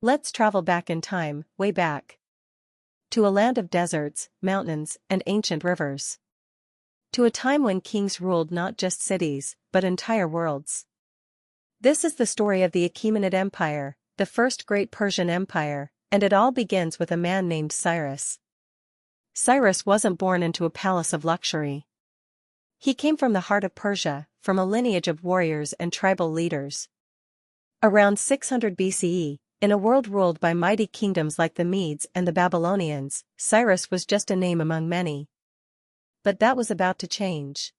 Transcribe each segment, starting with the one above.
Let's travel back in time, way back. To a land of deserts, mountains, and ancient rivers. To a time when kings ruled not just cities, but entire worlds. This is the story of the Achaemenid Empire, the first great Persian empire, and it all begins with a man named Cyrus. Cyrus wasn't born into a palace of luxury. He came from the heart of Persia, from a lineage of warriors and tribal leaders. Around 600 BCE, in a world ruled by mighty kingdoms like the Medes and the Babylonians, Cyrus was just a name among many. But that was about to change.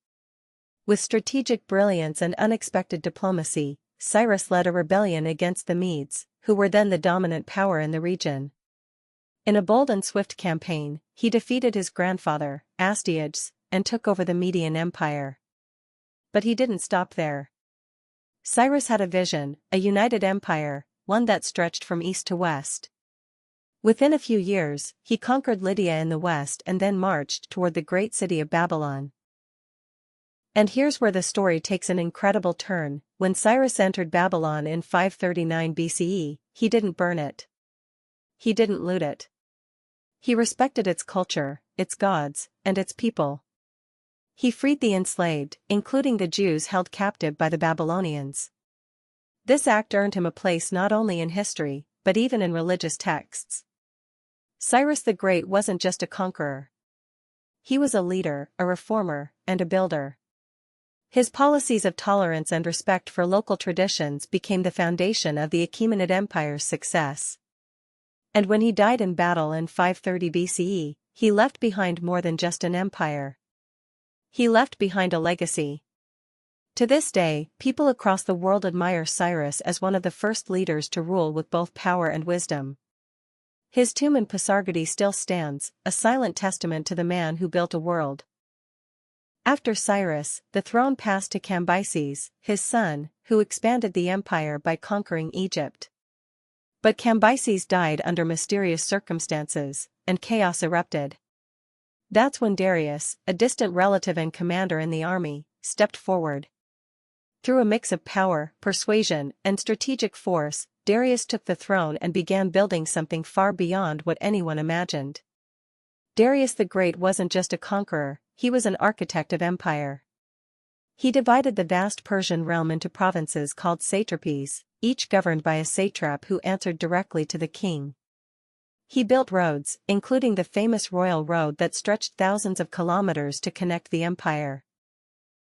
With strategic brilliance and unexpected diplomacy, Cyrus led a rebellion against the Medes, who were then the dominant power in the region. In a bold and swift campaign, he defeated his grandfather, Astyages, and took over the Median Empire. But he didn't stop there. Cyrus had a vision, a united empire, one that stretched from east to west. Within a few years, he conquered Lydia in the west and then marched toward the great city of Babylon. And here's where the story takes an incredible turn. When Cyrus entered Babylon in 539 BCE, he didn't burn it. He didn't loot it. He respected its culture, its gods, and its people. He freed the enslaved, including the Jews held captive by the Babylonians. This act earned him a place not only in history, but even in religious texts. Cyrus the Great wasn't just a conqueror. He was a leader, a reformer, and a builder. His policies of tolerance and respect for local traditions became the foundation of the Achaemenid Empire's success. And when he died in battle in 530 BCE, he left behind more than just an empire. He left behind a legacy. To this day, people across the world admire Cyrus as one of the first leaders to rule with both power and wisdom. His tomb in Pasargadae still stands, a silent testament to the man who built a world. After Cyrus, the throne passed to Cambyses, his son, who expanded the empire by conquering Egypt. But Cambyses died under mysterious circumstances, and chaos erupted. That's when Darius, a distant relative and commander in the army, stepped forward. Through a mix of power, persuasion, and strategic force, Darius took the throne and began building something far beyond what anyone imagined. Darius the Great wasn't just a conqueror, he was an architect of empire. He divided the vast Persian realm into provinces called satrapies, each governed by a satrap who answered directly to the king. He built roads, including the famous royal road that stretched thousands of kilometers to connect the empire.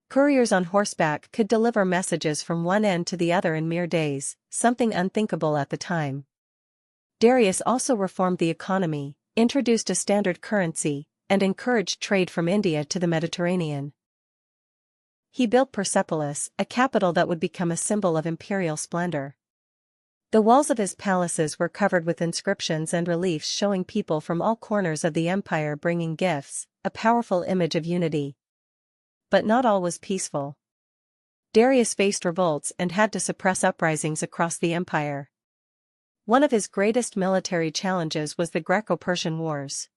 Couriers on horseback could deliver messages from one end to the other in mere days, something unthinkable at the time. Darius also reformed the economy, introduced a standard currency, and encouraged trade from India to the Mediterranean. He built Persepolis, a capital that would become a symbol of imperial splendor. The walls of his palaces were covered with inscriptions and reliefs showing people from all corners of the empire bringing gifts, a powerful image of unity. But not all was peaceful. Darius faced revolts and had to suppress uprisings across the empire. One of his greatest military challenges was the Greco-Persian Wars.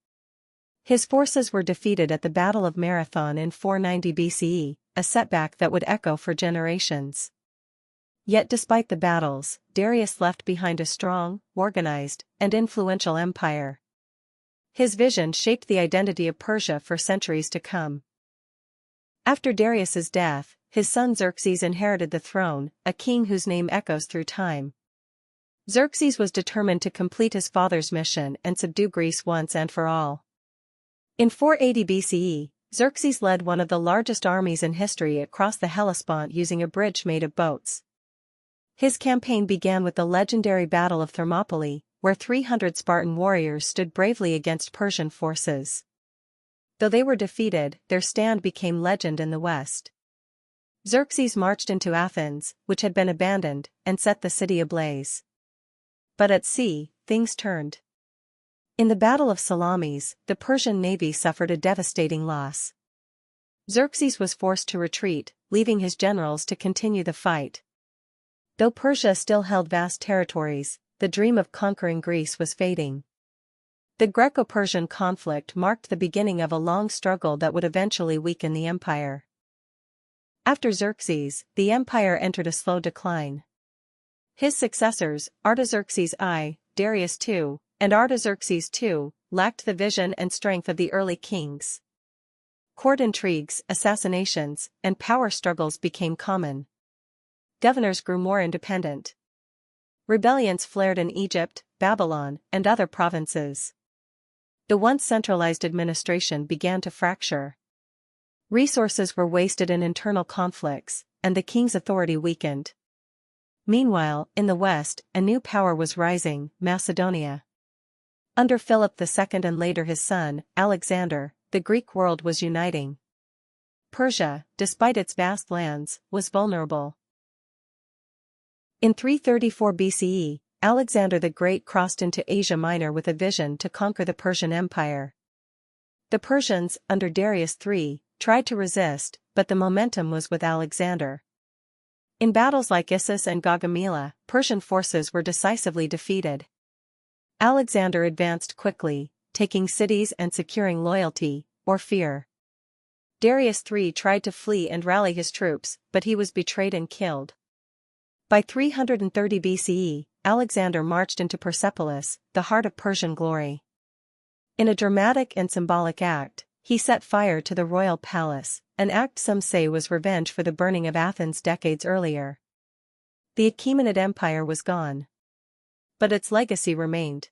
His forces were defeated at the Battle of Marathon in 490 BCE, a setback that would echo for generations. Yet despite the battles, Darius left behind a strong, organized, and influential empire. His vision shaped the identity of Persia for centuries to come. After Darius's death, his son Xerxes inherited the throne, a king whose name echoes through time. Xerxes was determined to complete his father's mission and subdue Greece once and for all. In 480 BCE, Xerxes led one of the largest armies in history across the Hellespont using a bridge made of boats. His campaign began with the legendary Battle of Thermopylae, where 300 Spartan warriors stood bravely against Persian forces. Though they were defeated, their stand became legend in the West. Xerxes marched into Athens, which had been abandoned, and set the city ablaze. But at sea, things turned. In the Battle of Salamis, the Persian navy suffered a devastating loss. Xerxes was forced to retreat, leaving his generals to continue the fight. Though Persia still held vast territories, the dream of conquering Greece was fading. The Greco-Persian conflict marked the beginning of a long struggle that would eventually weaken the empire. After Xerxes, the empire entered a slow decline. His successors, Artaxerxes I, Darius II, and Artaxerxes II, lacked the vision and strength of the early kings. Court intrigues, assassinations, and power struggles became common. Governors grew more independent. Rebellions flared in Egypt, Babylon, and other provinces. The once centralized administration began to fracture. Resources were wasted in internal conflicts, and the king's authority weakened. Meanwhile, in the west, a new power was rising, Macedonia. Under Philip II and later his son, Alexander, the Greek world was uniting. Persia, despite its vast lands, was vulnerable. In 334 BCE, Alexander the Great crossed into Asia Minor with a vision to conquer the Persian Empire. The Persians, under Darius III, tried to resist, but the momentum was with Alexander. In battles like Issus and Gaugamela, Persian forces were decisively defeated. Alexander advanced quickly, taking cities and securing loyalty, or fear. Darius III tried to flee and rally his troops, but he was betrayed and killed. By 330 BCE, Alexander marched into Persepolis, the heart of Persian glory. In a dramatic and symbolic act, he set fire to the royal palace, an act some say was revenge for the burning of Athens decades earlier. The Achaemenid Empire was gone. But its legacy remained.